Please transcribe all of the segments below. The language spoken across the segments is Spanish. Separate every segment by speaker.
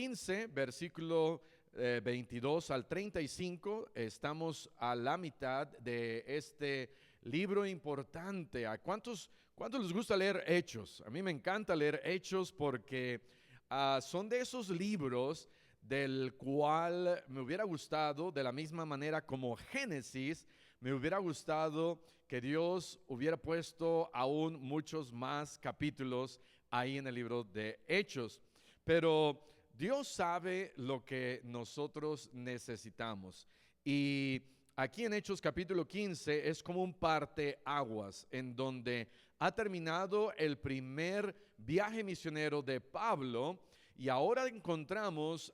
Speaker 1: 15, versículo 22 al 35, estamos a la mitad de este libro importante. ¿A cuántos les gusta leer Hechos? A mí me encanta leer Hechos porque son de esos libros del cual me hubiera gustado, de la misma manera como Génesis, me hubiera gustado que Dios hubiera puesto aún muchos más capítulos ahí en el libro de Hechos. Pero Dios sabe lo que nosotros necesitamos. Y aquí en Hechos capítulo 15 es como un parteaguas en donde ha terminado el primer viaje misionero de Pablo y ahora encontramos,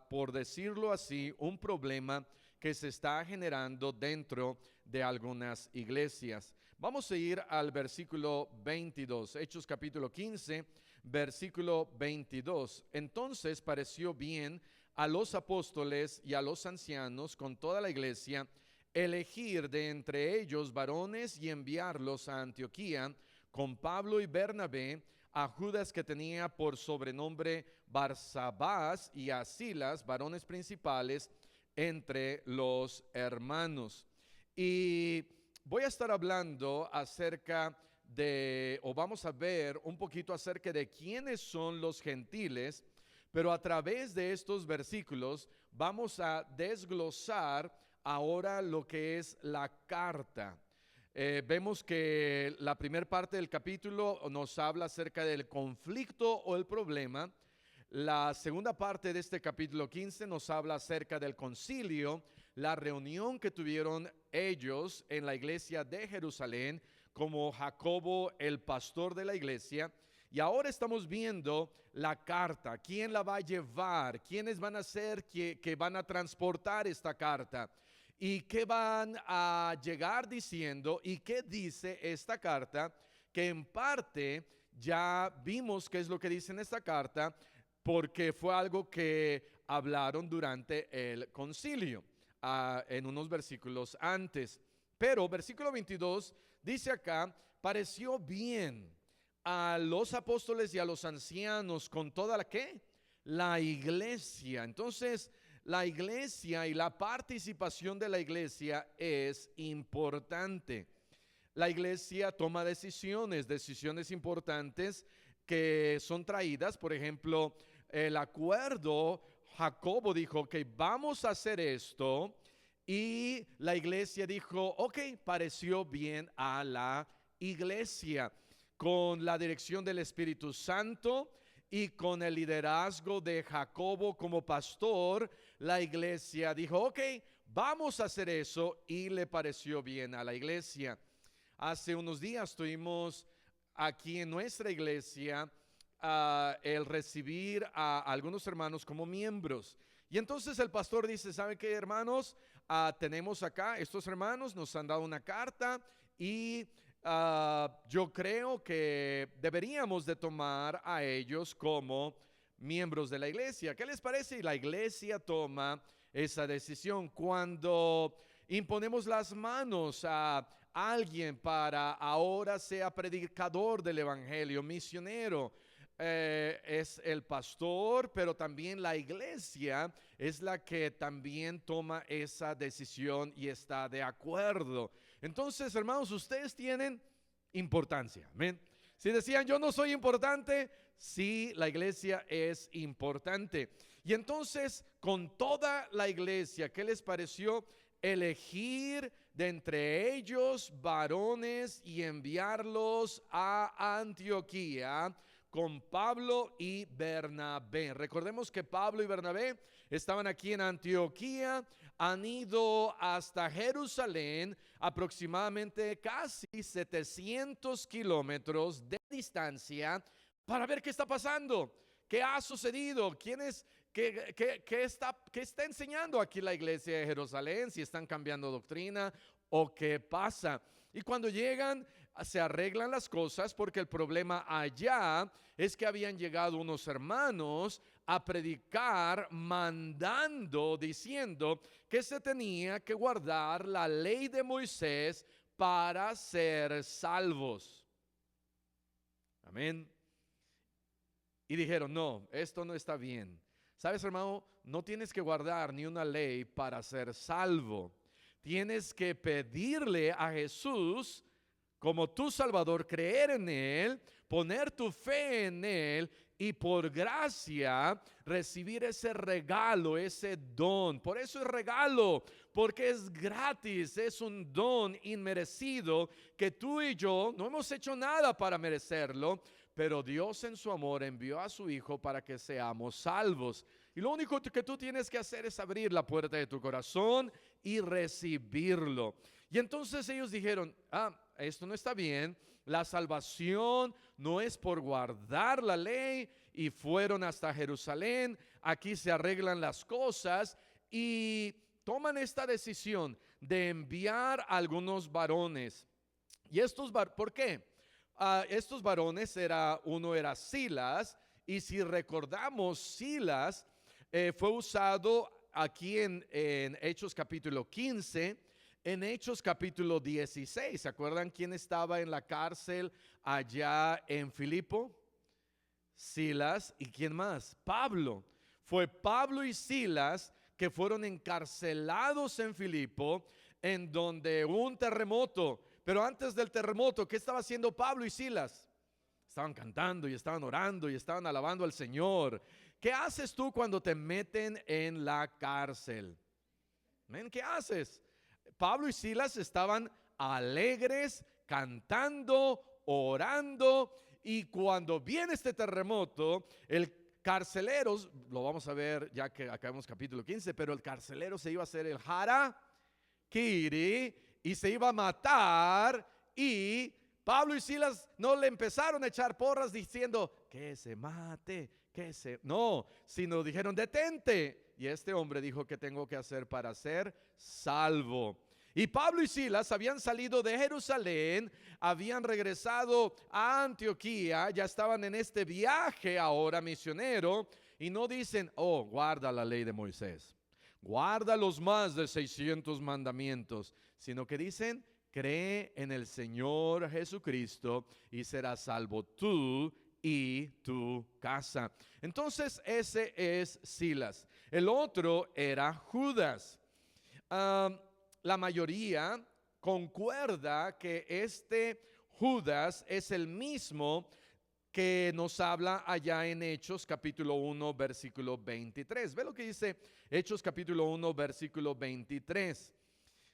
Speaker 1: por decirlo así, un problema que se está generando dentro de algunas iglesias. Vamos a ir al versículo 22, Hechos capítulo 15, versículo 22. Entonces pareció bien a los apóstoles y a los ancianos con toda la iglesia elegir de entre ellos varones y enviarlos a Antioquía con Pablo y Bernabé, a Judas que tenía por sobrenombre Barsabás y a Silas, varones principales entre los hermanos. Y voy a estar hablando acerca o vamos a ver un poquito acerca de quiénes son los gentiles, pero a través de estos versículos vamos a desglosar ahora lo que es la carta. Vemos que la primera parte del capítulo nos habla acerca del conflicto o el problema. La segunda parte de este capítulo 15 nos habla acerca del concilio, la reunión que tuvieron ellos en la iglesia de Jerusalén, como Jacobo, el pastor de la iglesia. Y ahora estamos viendo la carta, quién la va a llevar, quiénes van a ser que van a transportar esta carta y qué van a llegar diciendo y qué dice esta carta, que en parte ya vimos qué es lo que dice en esta carta, porque fue algo que hablaron durante el concilio, en unos versículos antes. Pero versículo 22 dice acá: pareció bien a los apóstoles y a los ancianos con toda la ¿qué? La iglesia. Entonces, la iglesia y la participación de la iglesia es importante. La iglesia toma decisiones importantes que son traídas. Por ejemplo, el acuerdo, Jacobo dijo que vamos a hacer esto, y la iglesia dijo, ok, pareció bien a la iglesia. Con la dirección del Espíritu Santo y con el liderazgo de Jacobo como pastor, la iglesia dijo, ok, vamos a hacer eso, y le pareció bien a la iglesia. Hace unos días tuvimos aquí en nuestra iglesia el recibir a algunos hermanos como miembros. Y entonces el pastor dice, ¿sabe qué, hermanos? Tenemos acá, estos hermanos nos han dado una carta y yo creo que deberíamos de tomar a ellos como miembros de la iglesia. ¿Qué les parece? Y la iglesia toma esa decisión. Cuando imponemos las manos a alguien para ahora sea predicador del evangelio, misionero, es el pastor, pero también la iglesia es la que también toma esa decisión y está de acuerdo. Entonces, hermanos, ustedes tienen importancia. ¿Amén? Si decían, yo no soy importante, sí, la iglesia es importante. Y entonces, con toda la iglesia, ¿qué les pareció? Elegir de entre ellos varones y enviarlos a Antioquía con Pablo y Bernabé. Recordemos que Pablo y Bernabé estaban aquí en Antioquía, han ido hasta Jerusalén, aproximadamente casi 700 kilómetros de distancia, para ver qué está pasando, qué ha sucedido, qué está enseñando aquí la iglesia de Jerusalén, si están cambiando doctrina o qué pasa. Y cuando llegan, se arreglan las cosas, porque el problema allá es que habían llegado unos hermanos a predicar diciendo que se tenía que guardar la ley de Moisés para ser salvos. Amén. Y dijeron, no, esto no está bien. Sabes, hermano, no tienes que guardar ni una ley para ser salvo. Tienes que pedirle a Jesús como tu Salvador, creer en Él, poner tu fe en Él y por gracia recibir ese regalo, ese don. Por eso es regalo, porque es gratis, es un don inmerecido que tú y yo no hemos hecho nada para merecerlo, pero Dios en su amor envió a su Hijo para que seamos salvos. Y lo único que tú tienes que hacer es abrir la puerta de tu corazón y recibirlo. Y entonces ellos dijeron, esto no está bien, la salvación no es por guardar la ley, y fueron hasta Jerusalén. Aquí se arreglan las cosas y toman esta decisión de enviar a algunos varones. Y ¿por qué? Estos varones uno era Silas, y si recordamos, Silas fue usado aquí en Hechos capítulo 15, en Hechos capítulo 16. ¿Se acuerdan quién estaba en la cárcel allá en Filipo? Silas. ¿Y quién más? Pablo. Fue Pablo y Silas que fueron encarcelados en Filipo, en donde hubo un terremoto. Pero antes del terremoto, ¿qué estaba haciendo Pablo y Silas? Estaban cantando y estaban orando y estaban alabando al Señor. ¿Qué haces tú cuando te meten en la cárcel? ¿Qué haces? Pablo y Silas estaban alegres, cantando, orando, y cuando viene este terremoto, el carcelero, lo vamos a ver ya que acabamos capítulo 15, pero el carcelero se iba a hacer el harakiri y se iba a matar, y Pablo y Silas no le empezaron a echar porras diciendo que se mate, no, sino dijeron detente. Y este hombre dijo, ¿qué tengo que hacer para ser salvo? Y Pablo y Silas habían salido de Jerusalén, habían regresado a Antioquía, ya estaban en este viaje ahora misionero, y no dicen, guarda la ley de Moisés, guarda los más de 600 mandamientos, sino que dicen, cree en el Señor Jesucristo y serás salvo tú y tu casa. Entonces ese es Silas. El otro era Judas. La mayoría concuerda que este Judas es el mismo que nos habla allá en Hechos capítulo 1 versículo 23. Ve lo que dice Hechos capítulo 1 versículo 23.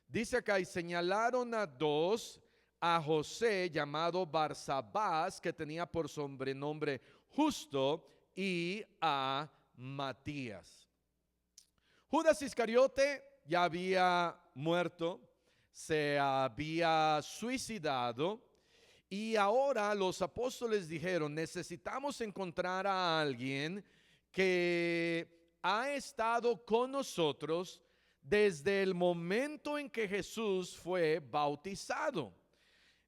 Speaker 1: Dice acá, y señalaron a dos, a José llamado Barsabás, que tenía por sobrenombre Justo, y a Matías. Judas Iscariote ya había muerto, se había suicidado, y ahora los apóstoles dijeron, necesitamos encontrar a alguien que ha estado con nosotros desde el momento en que Jesús fue bautizado.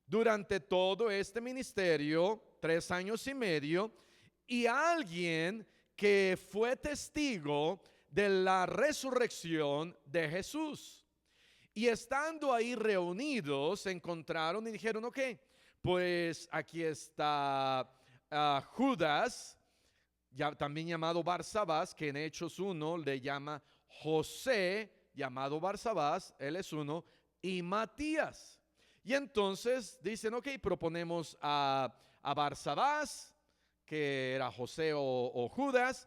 Speaker 1: Durante todo este ministerio, 3 años y medio, y alguien que fue testigo de la resurrección de Jesús. Y estando ahí reunidos, se encontraron y dijeron, ok, pues aquí está Judas, ya, también llamado Barsabás, que en Hechos 1 le llama José, llamado Barsabás, él es uno, y Matías. Y entonces dicen, ok, proponemos a Barsabás, que era José o Judas,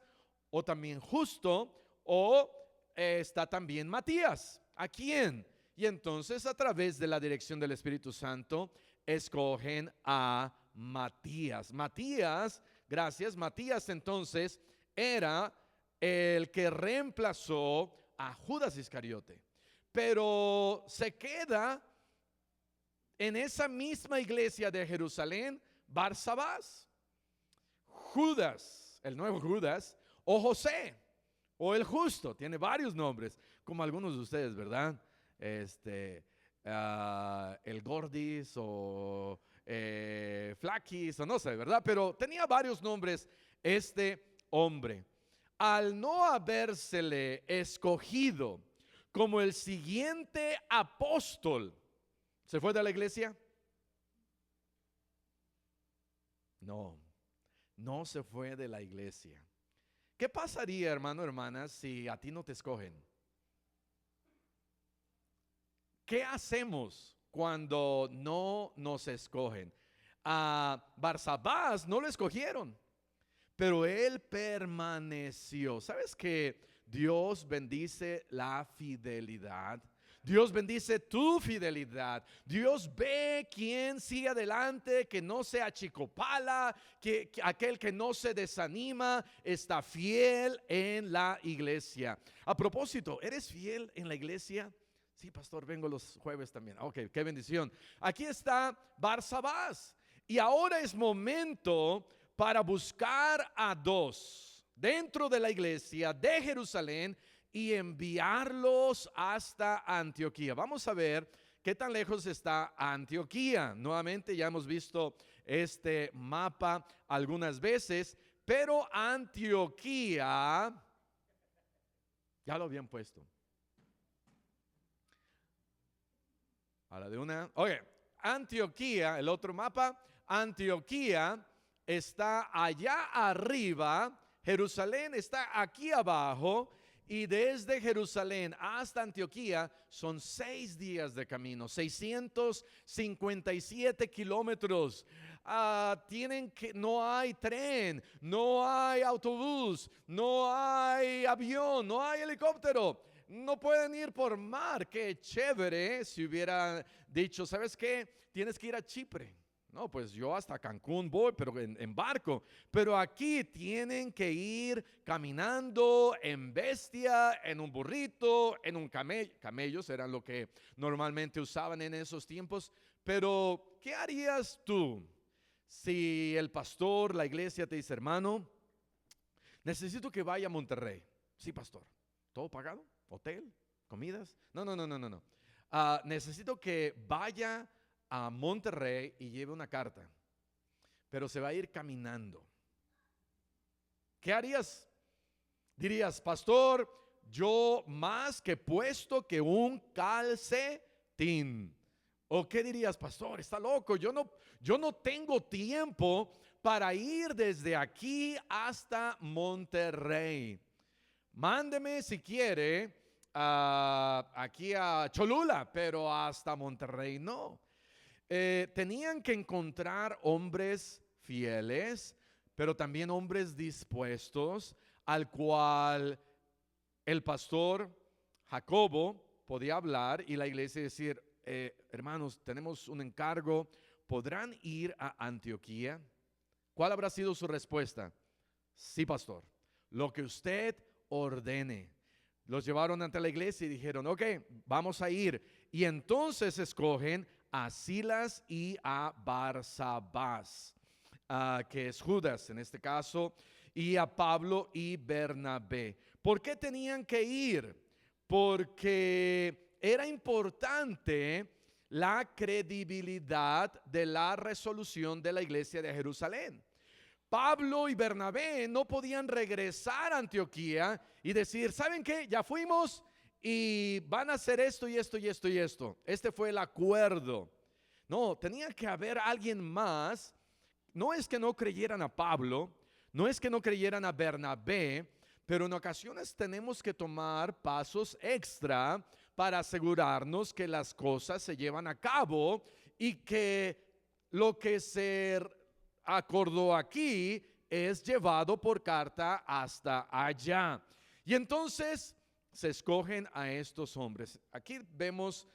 Speaker 1: o también Justo, o está también Matías. ¿A quién? Y entonces a través de la dirección del Espíritu Santo escogen a Matías. Matías, gracias, Matías entonces era el que reemplazó a Judas Iscariote, pero se queda en esa misma iglesia de Jerusalén Barsabás, Judas, el nuevo Judas, o José, o el Justo. Tiene varios nombres, como algunos de ustedes, ¿verdad? El Gordis o Flaquis, o no sé, ¿verdad? Pero tenía varios nombres este hombre. Al no habérsele escogido como el siguiente apóstol, ¿se fue de la iglesia? No, no se fue de la iglesia. ¿Qué pasaría, hermano, hermana, si a ti no te escogen? ¿Qué hacemos cuando no nos escogen? A Barsabás no lo escogieron, pero él permaneció. ¿Sabes que Dios bendice la fidelidad? Dios bendice tu fidelidad. Dios ve quién sigue adelante, que no se achicopala, que aquel que no se desanima, está fiel en la iglesia. A propósito, ¿eres fiel en la iglesia? Sí, pastor, vengo los jueves también. Ok, qué bendición. Aquí está Barsabás. Y ahora es momento para buscar a dos dentro de la iglesia de Jerusalén y enviarlos hasta Antioquía. Vamos a ver qué tan lejos está Antioquía. Nuevamente ya hemos visto este mapa algunas veces, pero Antioquía, ya lo habían puesto. A la de una. Oye, Antioquía, el otro mapa, Antioquía está allá arriba, Jerusalén está aquí abajo, y desde Jerusalén hasta Antioquía son 6 días de camino, 657 kilómetros. No hay tren, no hay autobús, no hay avión, no hay helicóptero. No pueden ir por mar. Qué chévere si hubiera dicho, ¿sabes qué? Tienes que ir a Chipre. No, pues yo hasta Cancún voy, pero en barco. Pero aquí tienen que ir caminando en bestia, en un burrito, en un camello. Camellos eran lo que normalmente usaban en esos tiempos. Pero, ¿qué harías tú si el pastor, la iglesia te dice, hermano, necesito que vaya a Monterrey? Sí, pastor. ¿Todo pagado? ¿Hotel? ¿Comidas? No. Necesito que vaya a Monterrey y lleve una carta, pero se va a ir caminando. ¿Qué harías? Dirías, pastor, yo más que puesto que un calcetín. ¿O qué dirías, pastor? Está loco, yo no tengo tiempo para ir desde aquí hasta Monterrey. Mándeme si quiere aquí a Cholula, pero hasta Monterrey no. Tenían que encontrar hombres fieles, pero también hombres dispuestos, al cual el pastor Jacobo podía hablar y la iglesia decir, hermanos, tenemos un encargo, ¿podrán ir a Antioquía? ¿Cuál habrá sido su respuesta? Sí, pastor, lo que usted ordene. Los llevaron ante la iglesia y dijeron, ok, vamos a ir. Y entonces escogen a Silas y a Barsabás, que es Judas en este caso, y a Pablo y Bernabé. ¿Por qué tenían que ir? Porque era importante la credibilidad de la resolución de la iglesia de Jerusalén. Pablo y Bernabé no podían regresar a Antioquía y decir, ¿saben qué? Ya fuimos y van a hacer esto y esto y esto y esto. Este fue el acuerdo. No, tenía que haber alguien más. No es que no creyeran a Pablo, no es que no creyeran a Bernabé, pero en ocasiones tenemos que tomar pasos extra para asegurarnos que las cosas se llevan a cabo y que lo que se acordó aquí es llevado por carta hasta allá. Y entonces se escogen a estos hombres. Aquí vemos,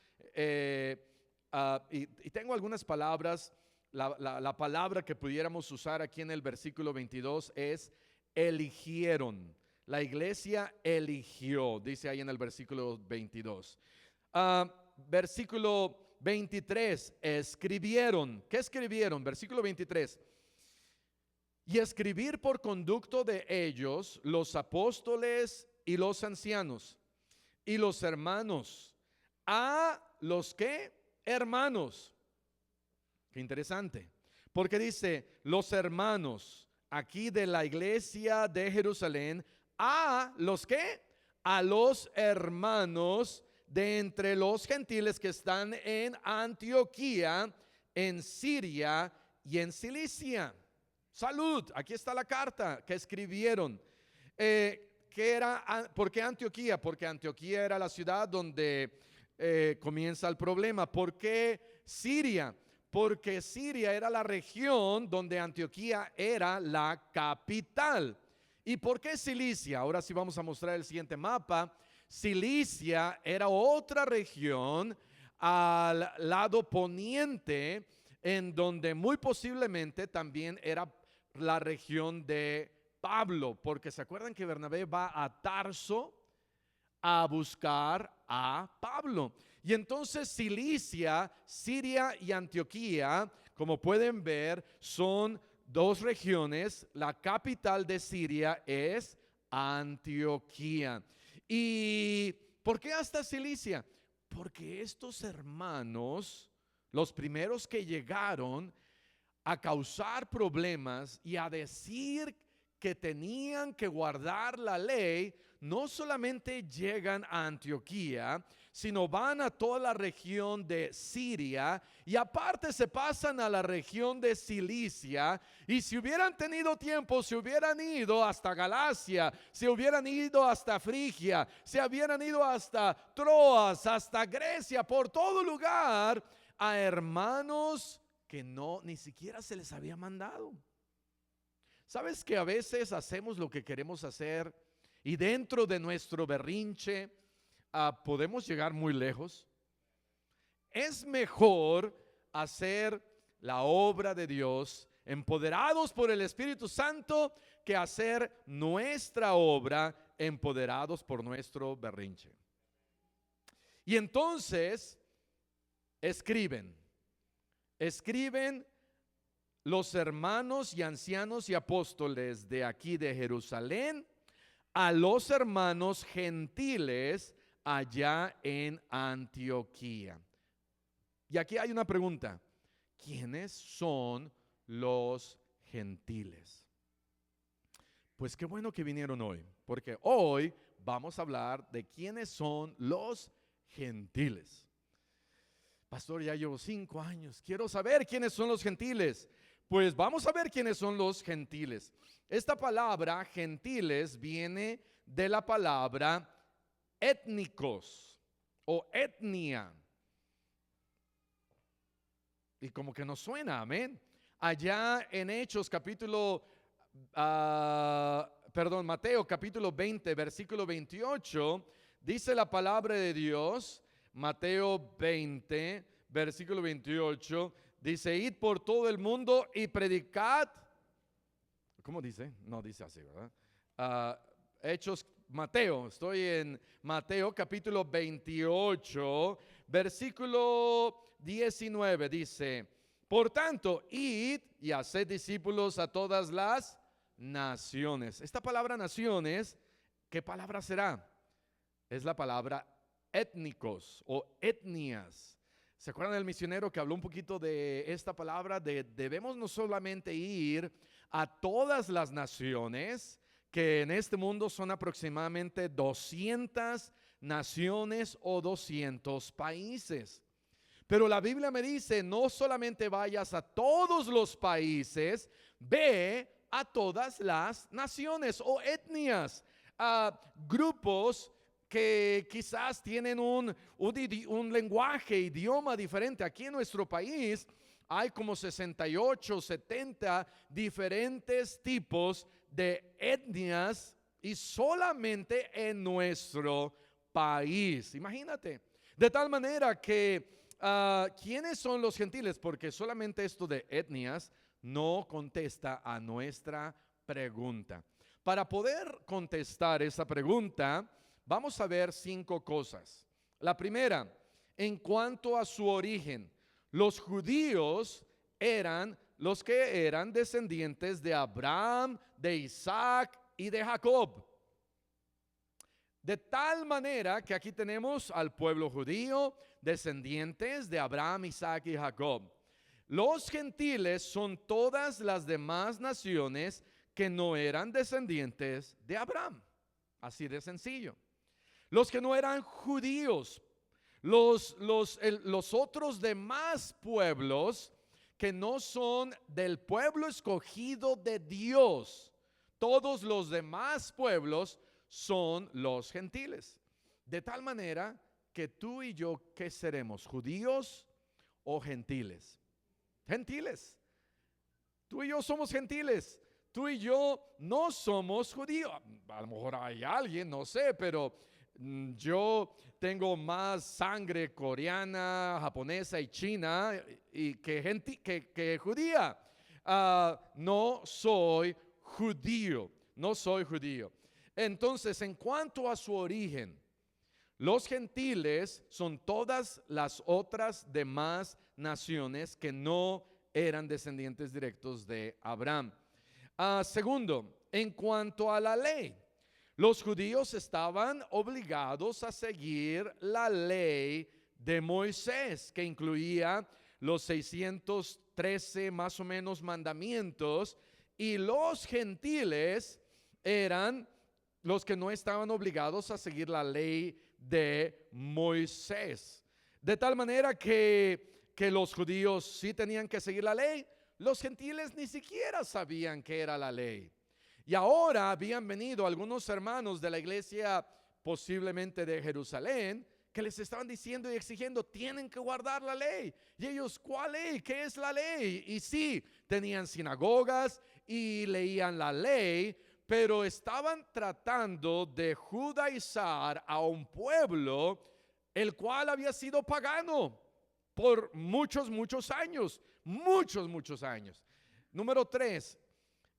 Speaker 1: y tengo algunas palabras. La palabra que pudiéramos usar aquí en el versículo 22 es eligieron. La iglesia eligió, dice ahí en el versículo 22. Versículo 23, escribieron. ¿Qué escribieron? Versículo 23. Y escribir por conducto de ellos los apóstoles y los ancianos y los hermanos. ¿A los qué? Hermanos. Qué interesante. Porque dice los hermanos aquí de la iglesia de Jerusalén. ¿A los qué? A los hermanos de entre los gentiles que están en Antioquía, en Siria y en Cilicia. Salud, aquí está la carta que escribieron. ¿Por qué Antioquía? Porque Antioquía era la ciudad donde comienza el problema. ¿Por qué Siria? Porque Siria era la región donde Antioquía era la capital. ¿Y por qué Cilicia? Ahora sí vamos a mostrar el siguiente mapa. Cilicia era otra región al lado poniente, en donde muy posiblemente también era la región de Pablo, porque se acuerdan que Bernabé va a Tarso a buscar a Pablo. Y entonces Cilicia, Siria y Antioquía, como pueden ver, son dos regiones. La capital de Siria es Antioquía. ¿Y por qué hasta Cilicia? Porque estos hermanos, los primeros que llegaron a causar problemas y a decir que tenían que guardar la ley, no solamente llegan a Antioquía, sino van a toda la región de Siria y aparte se pasan a la región de Cilicia. Y si hubieran tenido tiempo, se hubieran ido hasta Galacia, se hubieran ido hasta Frigia, se hubieran ido hasta Troas, hasta Grecia, por todo lugar, a hermanos que no, ni siquiera se les había mandado. ¿Sabes que a veces hacemos lo que queremos hacer y dentro de nuestro berrinche podemos llegar muy lejos? Es mejor hacer la obra de Dios empoderados por el Espíritu Santo que hacer nuestra obra empoderados por nuestro berrinche. Y entonces escriben los hermanos y ancianos y apóstoles de aquí de Jerusalén a los hermanos gentiles allá en Antioquía. Y aquí hay una pregunta: ¿quiénes son los gentiles? Pues qué bueno que vinieron hoy, porque hoy vamos a hablar de quiénes son los gentiles. Pastor, ya llevo 5 años, quiero saber quiénes son los gentiles. Pues vamos a ver quiénes son los gentiles. Esta palabra gentiles viene de la palabra étnicos o etnia. Y como que nos suena, amén. Allá en Hechos Mateo capítulo 20, versículo 28, dice la palabra de Dios, Mateo 20, versículo 28, dice: id por todo el mundo y predicad. ¿Cómo dice? No dice así, ¿verdad? Estoy en Mateo capítulo 28, versículo 19, dice: por tanto, id y haced discípulos a todas las naciones. Esta palabra naciones, ¿qué palabra será? Es la palabra étnicos o etnias. ¿Se acuerdan del misionero que habló un poquito de esta palabra? Debemos no solamente ir a todas las naciones, que en este mundo son aproximadamente 200 naciones o 200 países. Pero la Biblia me dice, no solamente vayas a todos los países, ve a todas las naciones o etnias, a grupos que quizás tienen un lenguaje, idioma diferente. Aquí en nuestro país hay como 68, 70 diferentes tipos de etnias y solamente en nuestro país. Imagínate. De tal manera que, ¿quiénes son los gentiles? Porque solamente esto de etnias no contesta a nuestra pregunta. Para poder contestar esa pregunta, vamos a ver 5 cosas. La primera, en cuanto a su origen, los judíos eran los que eran descendientes de Abraham, de Isaac y de Jacob. De tal manera que aquí tenemos al pueblo judío, descendientes de Abraham, Isaac y Jacob. Los gentiles son todas las demás naciones que no eran descendientes de Abraham. Así de sencillo. Los que no eran judíos, los otros demás pueblos que no son del pueblo escogido de Dios, todos los demás pueblos son los gentiles. De tal manera que tú y yo, ¿qué seremos? ¿Judíos o gentiles? Gentiles. Tú y yo somos gentiles. Tú y yo no somos judíos. A lo mejor hay alguien, no sé, pero yo tengo más sangre coreana, japonesa y china que judía. No soy judío, no soy judío. Entonces, en cuanto a su origen, los gentiles son todas las otras demás naciones que no eran descendientes directos de Abraham. Segundo, en cuanto a la ley, los judíos estaban obligados a seguir la ley de Moisés, que incluía los 613 más o menos mandamientos, y los gentiles eran los que no estaban obligados a seguir la ley de Moisés. De tal manera que los judíos sí tenían que seguir la ley, los gentiles ni siquiera sabían qué era la ley. Y ahora habían venido algunos hermanos de la iglesia, posiblemente de Jerusalén, que les estaban diciendo y exigiendo, tienen que guardar la ley. Y ellos, ¿cuál ley? ¿Qué es la ley? Y sí, tenían sinagogas y leían la ley, pero estaban tratando de judaizar a un pueblo el cual había sido pagano por muchos años. Muchos años. Número 3.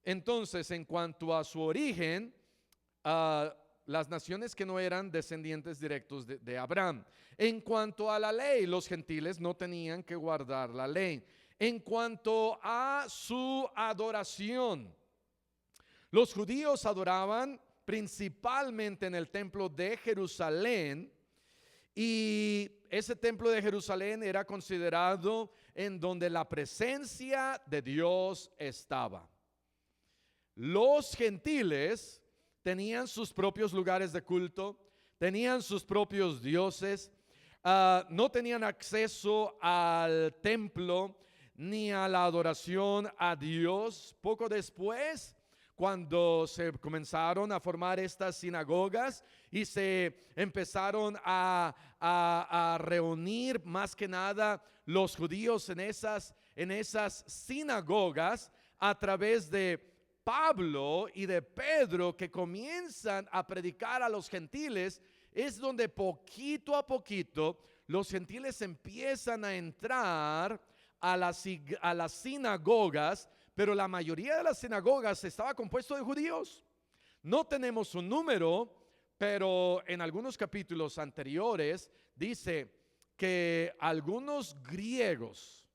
Speaker 1: Entonces, en cuanto a su origen, las naciones que no eran descendientes directos de Abraham. En cuanto a la ley, los gentiles no tenían que guardar la ley. En cuanto a su adoración, los judíos adoraban principalmente en el templo de Jerusalén, y ese templo de Jerusalén era considerado en donde la presencia de Dios estaba. Los gentiles tenían sus propios lugares de culto, tenían sus propios dioses, no tenían acceso al templo ni a la adoración a Dios. Poco después, cuando se comenzaron a formar estas sinagogas y se empezaron a reunir más que nada los judíos en esas sinagogas, a través de Pablo y de Pedro, que comienzan a predicar a los gentiles, es donde poquito a poquito los gentiles empiezan a entrar a las sinagogas. Pero la mayoría de las sinagogas estaba compuesto de judíos. No tenemos un número, pero en algunos capítulos anteriores dice que algunos griegos,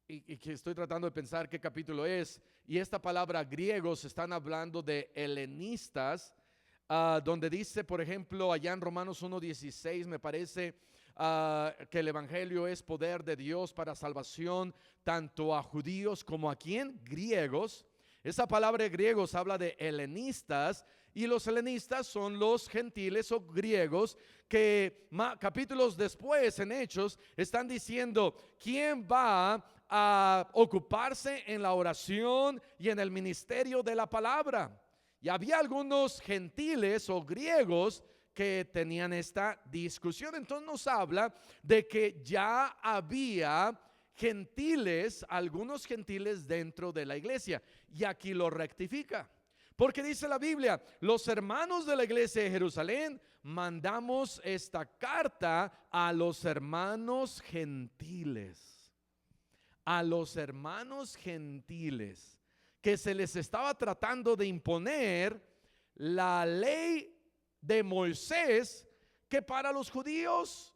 Speaker 1: y que estoy tratando de pensar qué capítulo es, y esta palabra griegos están hablando de helenistas, donde dice, por ejemplo, allá en Romanos 1:16, me parece, que el evangelio es poder de Dios para salvación tanto a judíos como a ¿quién? Griegos. Esa palabra griegos habla de helenistas, y los helenistas son los gentiles o griegos que capítulos después en Hechos están diciendo, ¿quién va a ocuparse en la oración y en el ministerio de la palabra? Y había algunos gentiles o griegos que tenían esta discusión. Entonces nos habla de que ya había gentiles, algunos gentiles dentro de la iglesia, y aquí lo rectifica, porque dice la Biblia, los hermanos de la iglesia de Jerusalén, mandamos esta carta a los hermanos gentiles, a los hermanos gentiles que se les estaba tratando de imponer la ley de Moisés, que para los judíos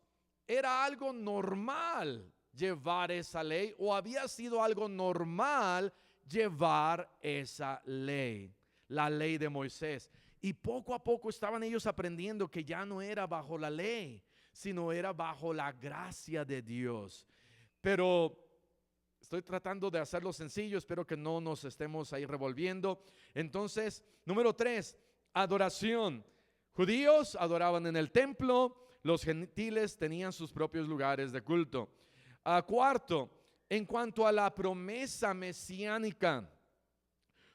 Speaker 1: era algo normal llevar esa ley, o había sido algo normal llevar esa ley, la ley de Moisés. Y poco a poco estaban ellos aprendiendo que ya no era bajo la ley, sino era bajo la gracia de Dios. Pero estoy tratando de hacerlo sencillo, espero que no nos estemos ahí revolviendo. Entonces, número 3, adoración. Judíos adoraban en el templo, los gentiles tenían sus propios lugares de culto. Cuarto, en cuanto a la promesa mesiánica.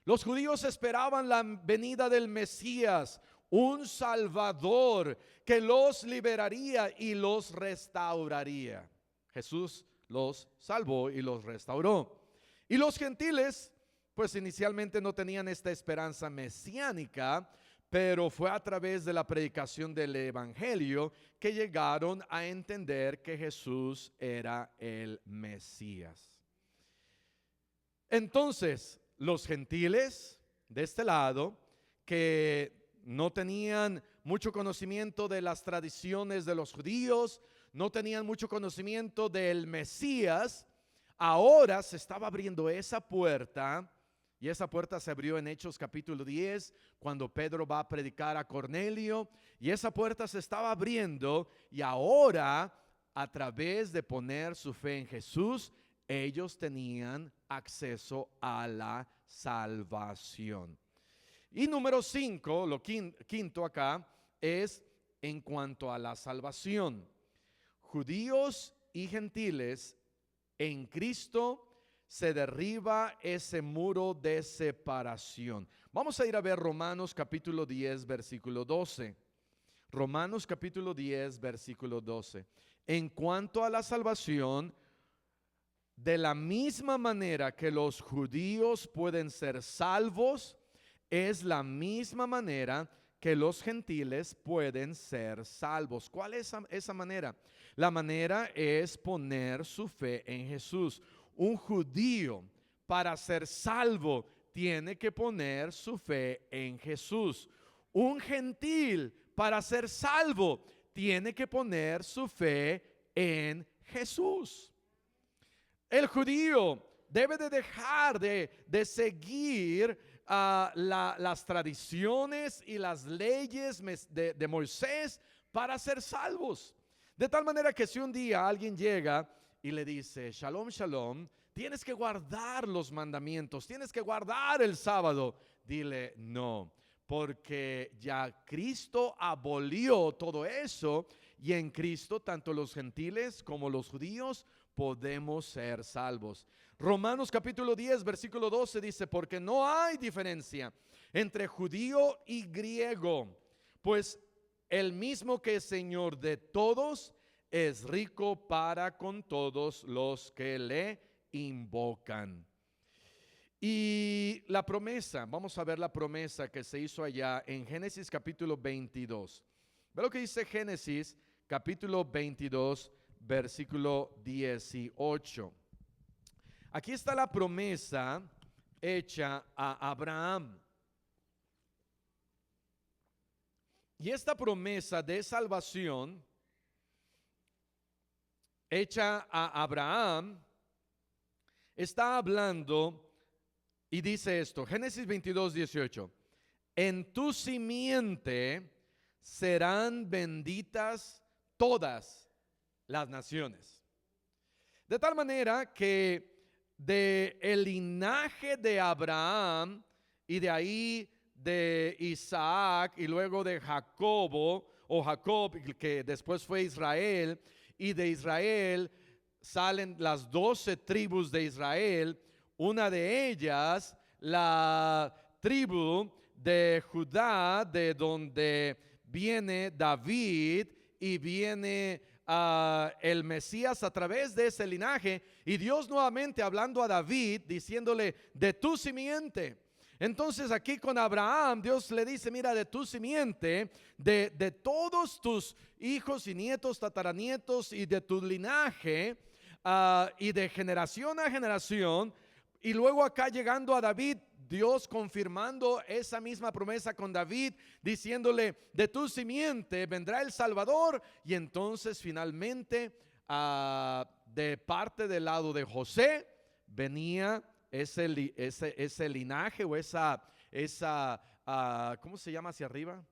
Speaker 1: Los judíos esperaban la venida del Mesías, un Salvador que los liberaría y los restauraría. Jesús los salvó y los restauró. Y los gentiles, pues inicialmente no tenían esta esperanza mesiánica, pero fue a través de la predicación del evangelio que llegaron a entender que Jesús era el Mesías. Entonces, los gentiles de este lado, que no tenían mucho conocimiento de las tradiciones de los judíos, no tenían mucho conocimiento del Mesías, ahora se estaba abriendo esa puerta. Y esa puerta se abrió en Hechos capítulo 10, cuando Pedro va a predicar a Cornelio. Y esa puerta se estaba abriendo, y ahora, a través de poner su fe en Jesús, ellos tenían acceso a la salvación. Y número 5, lo quinto acá, es en cuanto a la salvación. Judíos y gentiles en Cristo se derriba ese muro de separación. Vamos a ir a ver Romanos capítulo 10, versículo 12. Romanos capítulo 10, versículo 12. En cuanto a la salvación, de la misma manera que los judíos pueden ser salvos, es la misma manera que los gentiles pueden ser salvos. ¿Cuál es esa manera? La manera es poner su fe en Jesús. Un judío, para ser salvo, tiene que poner su fe en Jesús. Un gentil, para ser salvo, tiene que poner su fe en Jesús. El judío debe de dejar de seguir las tradiciones y las leyes de Moisés para ser salvos. De tal manera que si un día alguien llega y le dice, shalom, shalom, tienes que guardar los mandamientos, tienes que guardar el sábado, dile no, porque ya Cristo abolió todo eso, y en Cristo tanto los gentiles como los judíos podemos ser salvos. Romanos capítulo 10, versículo 12 dice, porque no hay diferencia entre judío y griego, pues el mismo que es Señor de todos es rico para con todos los que le invocan. Y la promesa, vamos a ver la promesa que se hizo allá en Génesis capítulo 22. Ve lo que dice Génesis capítulo 22, versículo 18. Aquí está la promesa hecha a Abraham. Y esta promesa de salvación hecha a Abraham está hablando y dice esto, Génesis 22, 18. En tu simiente serán benditas todas las naciones. De tal manera que de el linaje de Abraham y de ahí de Isaac y luego de Jacobo o Jacob, que después fue Israel, y de Israel salen las 12 tribus de Israel, una de ellas la tribu de Judá, de donde viene David y viene el Mesías a través de ese linaje, y Dios nuevamente hablando a David diciéndole de tu simiente. Entonces aquí con Abraham Dios le dice, mira, de tu simiente, de todos tus hijos y nietos, tataranietos y de tu linaje, y de generación a generación. Y luego acá llegando a David, Dios confirmando esa misma promesa con David, diciéndole, de tu simiente vendrá el Salvador. Y entonces finalmente de parte del lado de José venía ese linaje o esa ¿cómo se llama hacia arriba?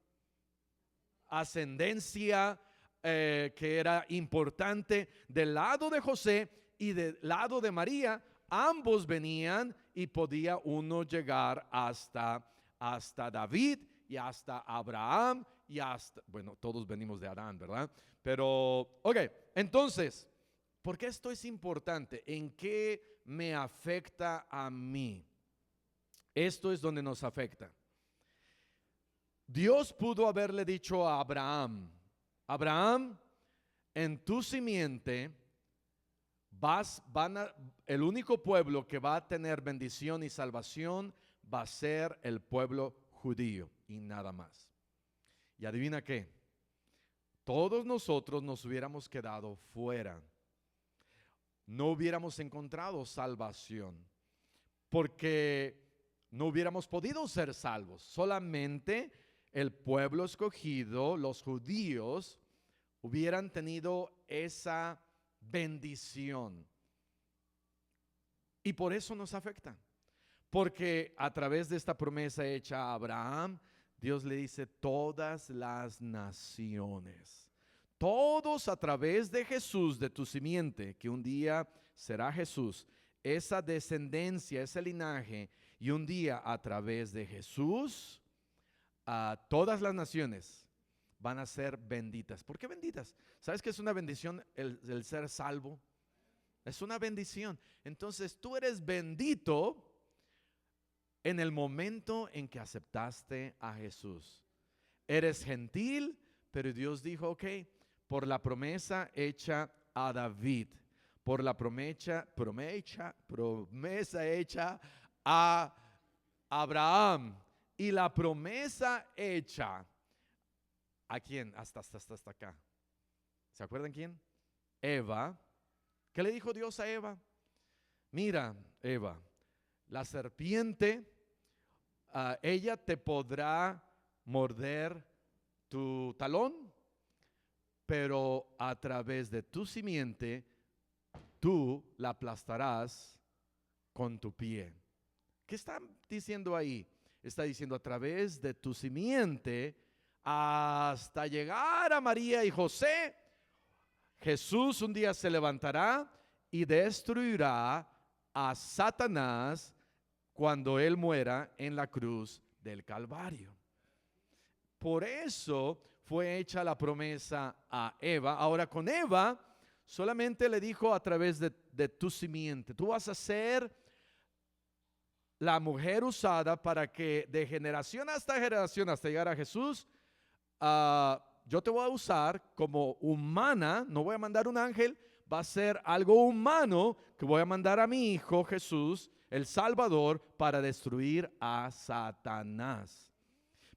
Speaker 1: Ascendencia que era importante del lado de José y del lado de María. Ambos venían y podía uno llegar hasta David y hasta Abraham y hasta, bueno, todos venimos de Adán, ¿verdad? Pero, ok, entonces, ¿Por qué esto es importante? ¿En qué me afecta a mí? Esto es donde nos afecta. Dios pudo haberle dicho a Abraham, Abraham, en tu simiente el único pueblo que va a tener bendición y salvación va a ser el pueblo judío y nada más. Y adivina qué, todos nosotros nos hubiéramos quedado fuera, no hubiéramos encontrado salvación, porque no hubiéramos podido ser salvos. Solamente el pueblo escogido, los judíos, hubieran tenido esa bendición. Y por eso nos afecta, porque a través de esta promesa hecha a Abraham, Dios le dice todas las naciones. Todos a través de Jesús, de tu simiente, que un día será Jesús, esa descendencia, ese linaje, y un día a través de Jesús, a todas las naciones van a ser benditas. ¿Por qué benditas? ¿Sabes qué es una bendición el ser salvo? Es una bendición. Entonces tú eres bendito en el momento en que aceptaste a Jesús. Eres gentil, pero Dios dijo, ok, por la promesa hecha a David, por la promesa hecha a Abraham y la promesa hecha ¿a quién? Hasta acá. ¿Se acuerdan quién? Eva. ¿Qué le dijo Dios a Eva? Mira, Eva, la serpiente, ella te podrá morder tu talón, pero a través de tu simiente, tú la aplastarás con tu pie. ¿Qué está diciendo ahí? Está diciendo a través de tu simiente, hasta llegar a María y José, Jesús un día se levantará y destruirá a Satanás cuando él muera en la cruz del Calvario. Por eso fue hecha la promesa a Eva. Ahora con Eva solamente le dijo a través de tu simiente, tú vas a ser la mujer usada para que de generación hasta llegar a Jesús, yo te voy a usar como humana, no voy a mandar un ángel, va a ser algo humano que voy a mandar a mi hijo Jesús, el Salvador, para destruir a Satanás.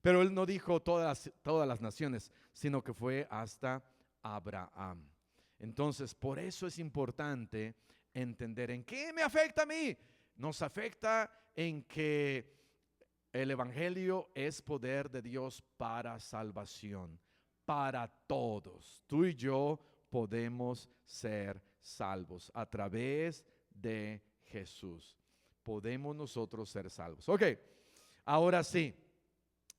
Speaker 1: Pero él no dijo todas las naciones, sino que fue hasta Abraham. Entonces, por eso es importante entender en qué me afecta a mí. Nos afecta en que el evangelio es poder de Dios para salvación, para todos. Tú y yo podemos ser salvos a través de Jesús. Podemos nosotros ser salvos. Ok, ahora sí,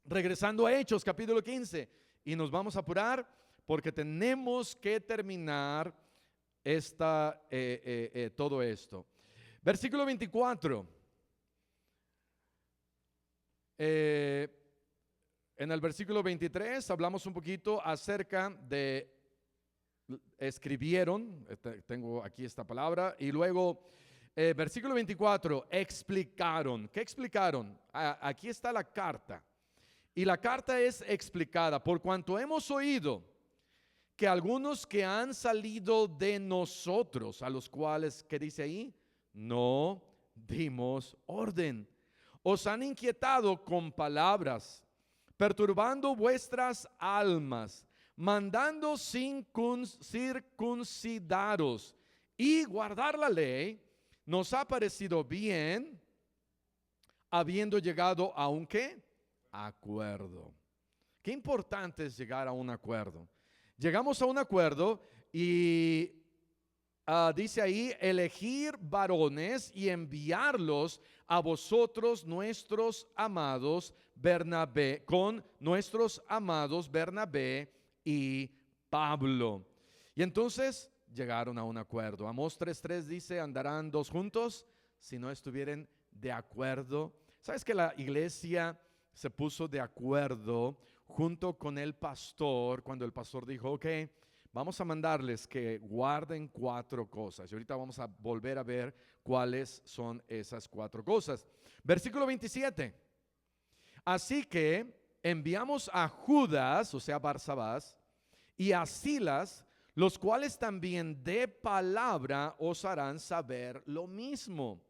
Speaker 1: regresando a Hechos capítulo 15, y nos vamos a apurar porque tenemos que terminar todo esto. Versículo 24. En el versículo 23 hablamos un poquito acerca de escribieron, tengo aquí esta palabra, y luego versículo 24, explicaron. ¿Qué explicaron? Aquí está la carta, y la carta es explicada, por cuanto hemos oído que algunos que han salido de nosotros, a los cuales, ¿qué dice ahí? No dimos orden. Os han inquietado con palabras, perturbando vuestras almas, mandando circuncidaros y guardar la ley, nos ha parecido bien, habiendo llegado a un ¿qué? Acuerdo. Qué importante es llegar a un acuerdo. Llegamos a un acuerdo y dice ahí, elegir varones y enviarlos a vosotros, nuestros amados Bernabé, con nuestros amados Bernabé y Pablo. Y entonces llegaron a un acuerdo. Amós 3:3 dice, andarán dos juntos si no estuvieren de acuerdo. ¿Sabes que la iglesia se puso de acuerdo junto con el pastor cuando el pastor dijo, ok, vamos a mandarles que guarden 4 cosas. Y ahorita vamos a volver a ver cuáles son esas 4 cosas. Versículo 27. Así que enviamos a Judas, o sea, Barsabás, y a Silas, los cuales también de palabra os harán saber lo mismo.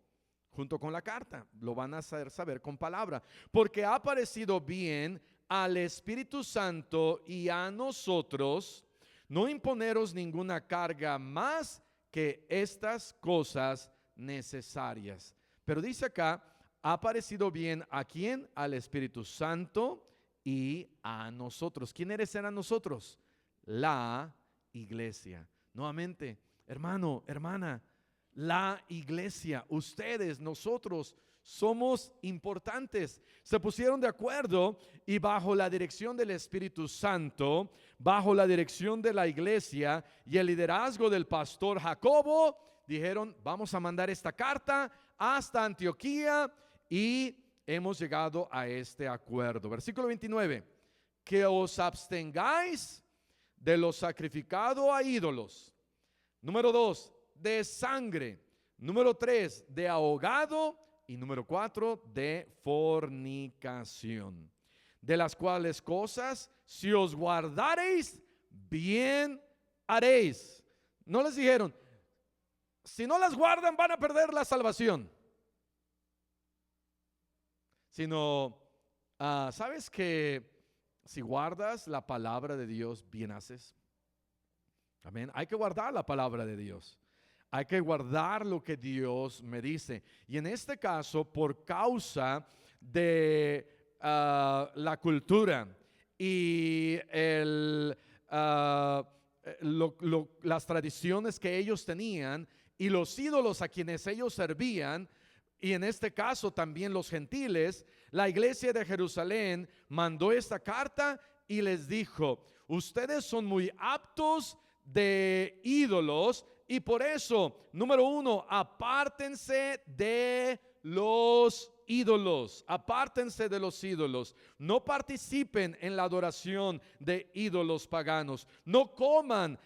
Speaker 1: Junto con la carta, lo van a hacer saber con palabra, porque ha parecido bien al Espíritu Santo y a nosotros no imponeros ninguna carga más que estas cosas necesarias. Pero dice acá, ha parecido bien ¿a quién? Al Espíritu Santo y a nosotros. ¿Quiénes eran nosotros? La iglesia. Nuevamente, hermano, hermana, la iglesia, ustedes, nosotros somos importantes. Se pusieron de acuerdo y bajo la dirección del Espíritu Santo, bajo la dirección de la iglesia y el liderazgo del pastor Jacobo, dijeron, vamos a mandar esta carta hasta Antioquía y hemos llegado a este acuerdo. Versículo 29, que os abstengáis de lo sacrificado a ídolos. Número 2, de sangre. Número 3, de ahogado. Y número 4, de fornicación. De las cuales cosas, si os guardareis, bien haréis. No les dijeron, si no las guardan van a perder la salvación. Sino, ¿sabes que si guardas la palabra de Dios, bien haces? Amén. Hay que guardar la palabra de Dios. Hay que guardar lo que Dios me dice. Y en este caso, por causa de la cultura y las tradiciones que ellos tenían y los ídolos a quienes ellos servían, y en este caso también los gentiles, la iglesia de Jerusalén mandó esta carta y les dijo, ustedes son muy aptos de ídolos y por eso, número 1, apártense de los ídolos, apártense de los ídolos, no participen en la adoración de ídolos paganos, no coman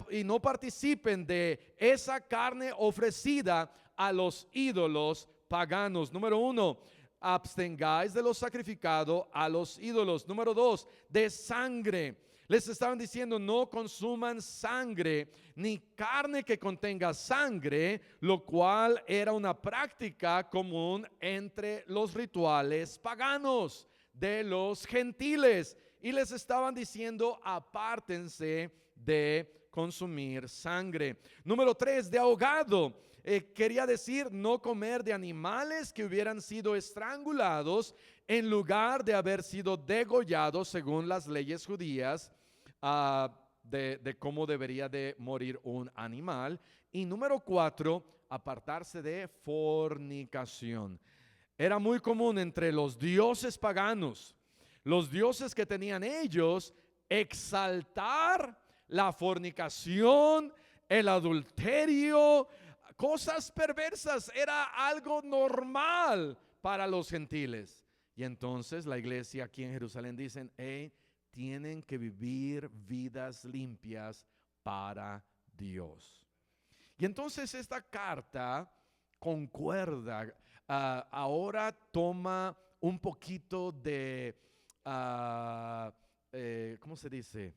Speaker 1: y no participen de esa carne ofrecida a los ídolos paganos. Número 1, abstengáis de lo sacrificado a los ídolos. Número 2, de sangre. Les estaban diciendo, no consuman sangre, ni carne que contenga sangre, lo cual era una práctica común entre los rituales paganos de los gentiles. Y les estaban diciendo, apártense de consumir sangre. Número 3, de ahogado. Quería decir no comer de animales que hubieran sido estrangulados en lugar de haber sido degollados según las leyes judías de cómo debería de morir un animal. Y número 4, apartarse de fornicación. Era muy común entre los dioses paganos, los dioses que tenían ellos, exaltar la fornicación, el adulterio, cosas perversas. Era algo normal para los gentiles. Y entonces la iglesia aquí en Jerusalén dicen, tienen que vivir vidas limpias para Dios. Y entonces esta carta concuerda, ahora toma un poquito de, ¿cómo se dice?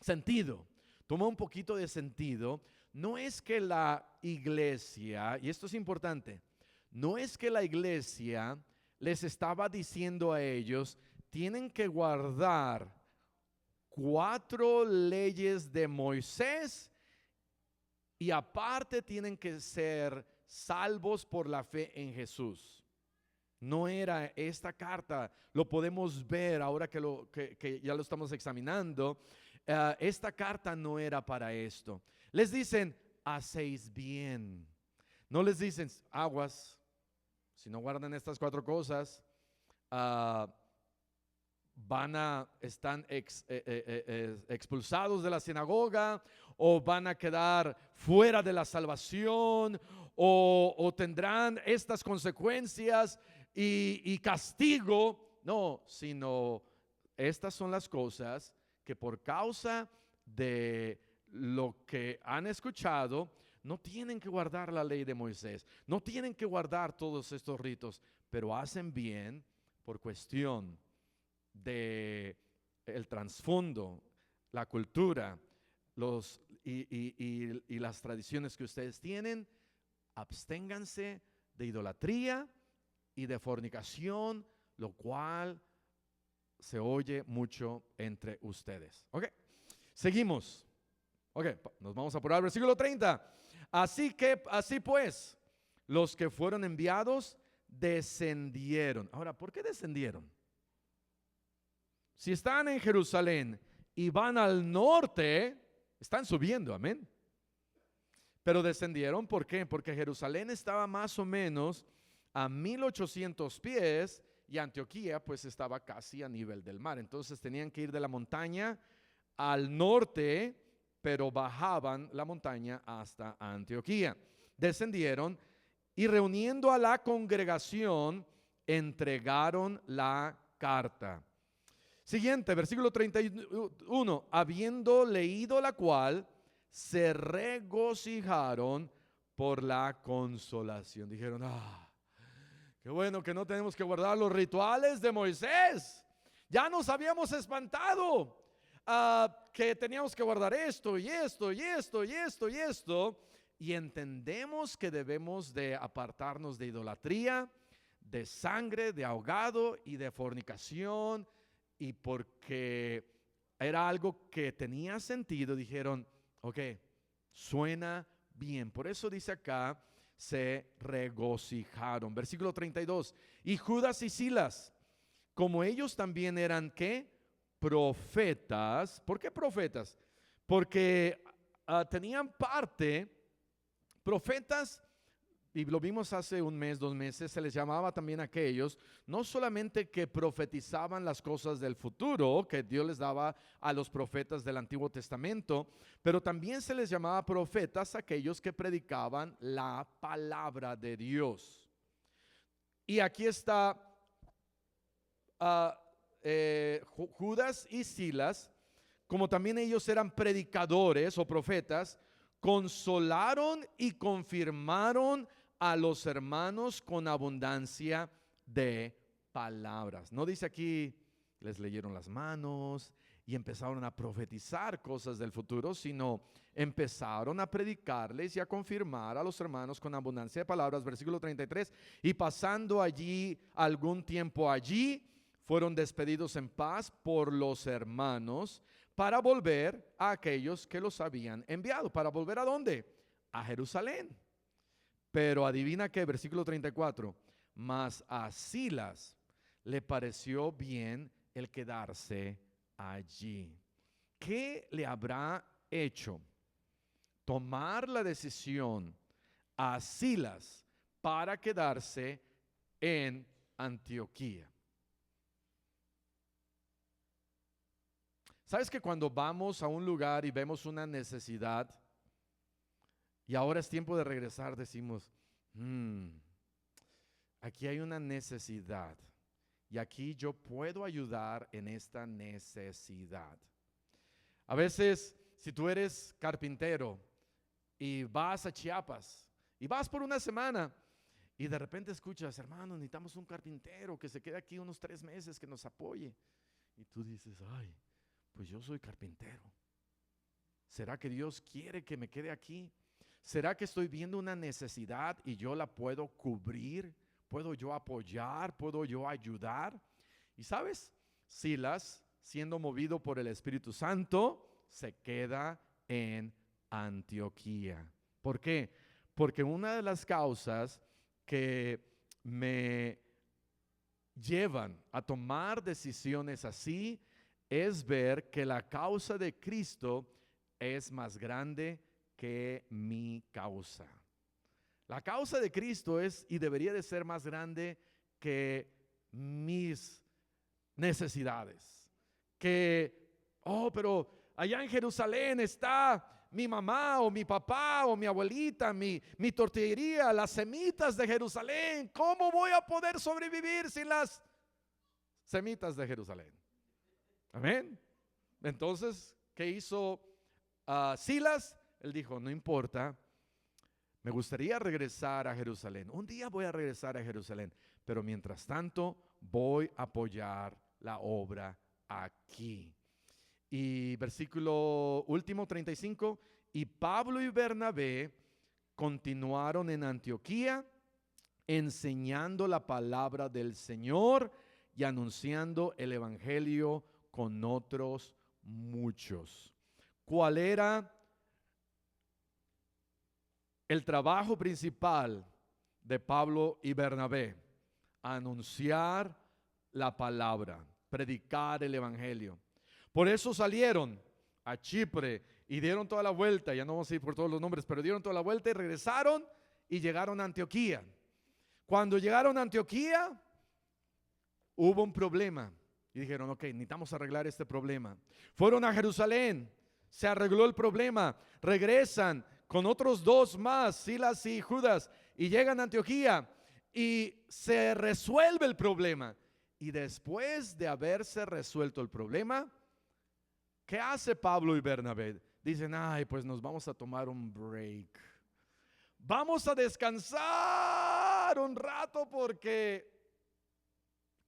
Speaker 1: Sentido. Toma un poquito de sentido. No es que la iglesia, y esto es importante, no es que la iglesia les estaba diciendo a ellos, tienen que guardar 4 leyes de Moisés y aparte tienen que ser salvos por la fe en Jesús. No era esta carta, lo podemos ver ahora que ya lo estamos examinando. Esta carta no era para esto. Les dicen, hacéis bien. No les dicen, aguas, si no guardan estas 4 cosas, están expulsados de la sinagoga, o van a quedar fuera de la salvación, o tendrán estas consecuencias y castigo. No, sino estas son las cosas que por causa de lo que han escuchado, no tienen que guardar la ley de Moisés, no tienen que guardar todos estos ritos, pero hacen bien por cuestión de el trasfondo, la cultura, y las tradiciones que ustedes tienen. Absténganse de idolatría y de fornicación, lo cual se oye mucho entre ustedes. Ok, seguimos. Ok, nos vamos a apurar al versículo 30. Así pues, los que fueron enviados descendieron. Ahora, ¿por qué descendieron? Si están en Jerusalén y van al norte, están subiendo, amén. Pero descendieron, ¿por qué? Porque Jerusalén estaba más o menos a 1800 pies y Antioquía pues estaba casi a nivel del mar. Entonces tenían que ir de la montaña al norte, pero bajaban la montaña hasta Antioquía. Descendieron y reuniendo a la congregación, entregaron la carta. Siguiente, versículo 31. Habiendo leído la cual, se regocijaron por la consolación. Dijeron, qué bueno que no tenemos que guardar los rituales de Moisés. Ya nos habíamos espantado que teníamos que guardar esto y esto y esto y esto y esto. Y entendemos que debemos de apartarnos de idolatría, de sangre, de ahogado y de fornicación. Y porque era algo que tenía sentido, dijeron, ok, suena bien. Por eso dice acá, se regocijaron. Versículo 32. Y Judas y Silas, como ellos también eran, ¿qué? Profetas. ¿Por qué profetas? Porque tenían parte, profetas, y lo vimos hace un mes, 2 meses, se les llamaba también a aquellos, no solamente que profetizaban las cosas del futuro, que Dios les daba a los profetas del Antiguo Testamento, pero también se les llamaba profetas a aquellos que predicaban la palabra de Dios. Y aquí está Judas y Silas, como también ellos eran predicadores o profetas, consolaron y confirmaron a los hermanos con abundancia de palabras. No dice aquí, les leyeron las manos y empezaron a profetizar cosas del futuro, sino empezaron a predicarles y a confirmar a los hermanos con abundancia de palabras. Versículo 33, y pasando allí algún tiempo allí, fueron despedidos en paz por los hermanos para volver a aquellos que los habían enviado. ¿Para volver a dónde? A Jerusalén. Pero adivina qué, versículo 34, mas a Silas le pareció bien el quedarse allí. ¿Qué le habrá hecho tomar la decisión a Silas para quedarse en Antioquía? ¿Sabes que cuando vamos a un lugar y vemos una necesidad y ahora es tiempo de regresar, decimos, aquí hay una necesidad y aquí yo puedo ayudar en esta necesidad? A veces, si tú eres carpintero y vas a Chiapas y vas por una semana y de repente escuchas, hermano, necesitamos un carpintero que se quede aquí unos 3 meses, que nos apoye. Y tú dices, ay, pues yo soy carpintero. ¿Será que Dios quiere que me quede aquí? ¿Será que estoy viendo una necesidad y yo la puedo cubrir? ¿Puedo yo apoyar? ¿Puedo yo ayudar? Y sabes, Silas, siendo movido por el Espíritu Santo, se queda en Antioquía. ¿Por qué? Porque una de las causas que me llevan a tomar decisiones así es ver que la causa de Cristo es más grande que mi causa. La causa de Cristo es y debería de ser más grande que mis necesidades. Pero allá en Jerusalén está mi mamá o mi papá o mi abuelita, mi tortillería, las semitas de Jerusalén. ¿Cómo voy a poder sobrevivir sin las semitas de Jerusalén? Amén. Entonces, ¿qué hizo Silas, él dijo, no importa, me gustaría regresar a Jerusalén. Un día voy a regresar a Jerusalén, pero mientras tanto voy a apoyar la obra aquí. Y versículo último 35, y Pablo y Bernabé continuaron en Antioquía enseñando la palabra del Señor y anunciando el evangelio con otros muchos. ¿Cuál era el trabajo principal de Pablo y Bernabé? Anunciar la palabra, predicar el evangelio. Por eso salieron a Chipre y dieron toda la vuelta, ya no vamos a ir por todos los nombres, pero dieron toda la vuelta y regresaron y llegaron a Antioquía. Cuando llegaron a Antioquía, hubo un problema y dijeron, ok, necesitamos arreglar este problema. Fueron a Jerusalén, se arregló el problema, regresan con otros dos más, Silas y Judas, y llegan a Antioquía y se resuelve el problema. Y después de haberse resuelto el problema, ¿qué hace Pablo y Bernabé? Dicen, ay, pues nos vamos a tomar un break. Vamos a descansar un rato porque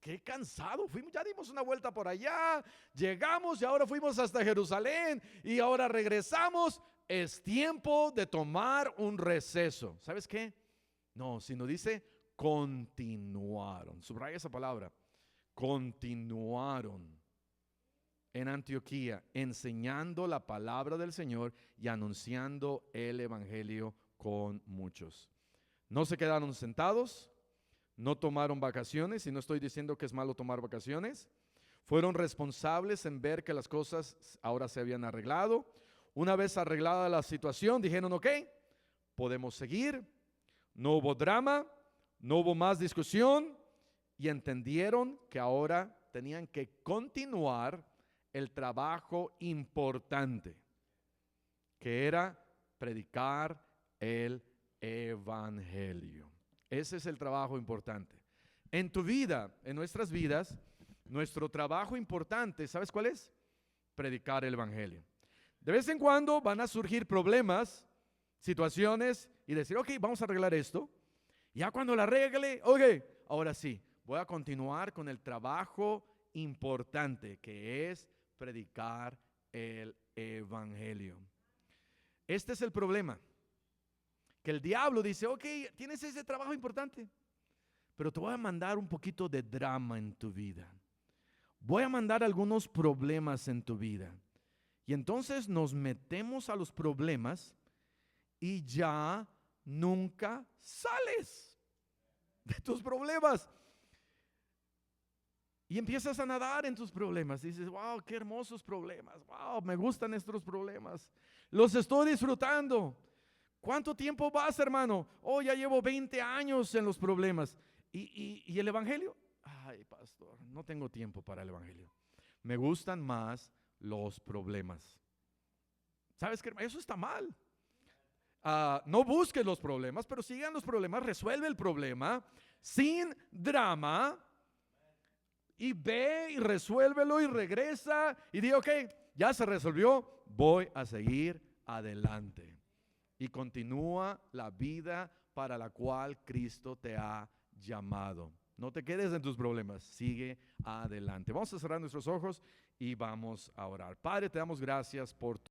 Speaker 1: qué cansado. Fuimos, ya dimos una vuelta por allá, llegamos y ahora fuimos hasta Jerusalén y ahora regresamos. Es tiempo de tomar un receso. ¿Sabes qué? No, sino dice continuaron. Subraya esa palabra. Continuaron en Antioquía enseñando la palabra del Señor y anunciando el evangelio con muchos. No se quedaron sentados, no tomaron vacaciones, y no estoy diciendo que es malo tomar vacaciones. Fueron responsables en ver que las cosas ahora se habían arreglado. Una vez arreglada la situación, dijeron, ok, podemos seguir. No hubo drama, no hubo más discusión y entendieron que ahora tenían que continuar el trabajo importante, que era predicar el evangelio. Ese es el trabajo importante. En tu vida, en nuestras vidas, nuestro trabajo importante, ¿sabes cuál es? Predicar el evangelio. De vez en cuando van a surgir problemas, situaciones y decir, ok, vamos a arreglar esto. Ya cuando la arregle, ok, ahora sí, voy a continuar con el trabajo importante que es predicar el evangelio. Este es el problema. Que el diablo dice, ok, tienes ese trabajo importante, pero te voy a mandar un poquito de drama en tu vida. Voy a mandar algunos problemas en tu vida. Y entonces nos metemos a los problemas y ya nunca sales de tus problemas. Y empiezas a nadar en tus problemas. Dices, wow, qué hermosos problemas. Wow, me gustan estos problemas. Los estoy disfrutando. ¿Cuánto tiempo vas, hermano? Oh, ya llevo 20 años en los problemas. ¿Y el evangelio? Ay, pastor, no tengo tiempo para el evangelio. Me gustan más los problemas. ¿Sabes qué? Eso está mal. No busques los problemas, pero sigan los problemas. Resuelve el problema sin drama. Y ve y resuélvelo y regresa. Y di, ok, ya se resolvió. Voy a seguir adelante. Y continúa la vida para la cual Cristo te ha llamado. No te quedes en tus problemas, sigue adelante. Vamos a cerrar nuestros ojos y vamos a orar. Padre, te damos gracias por tu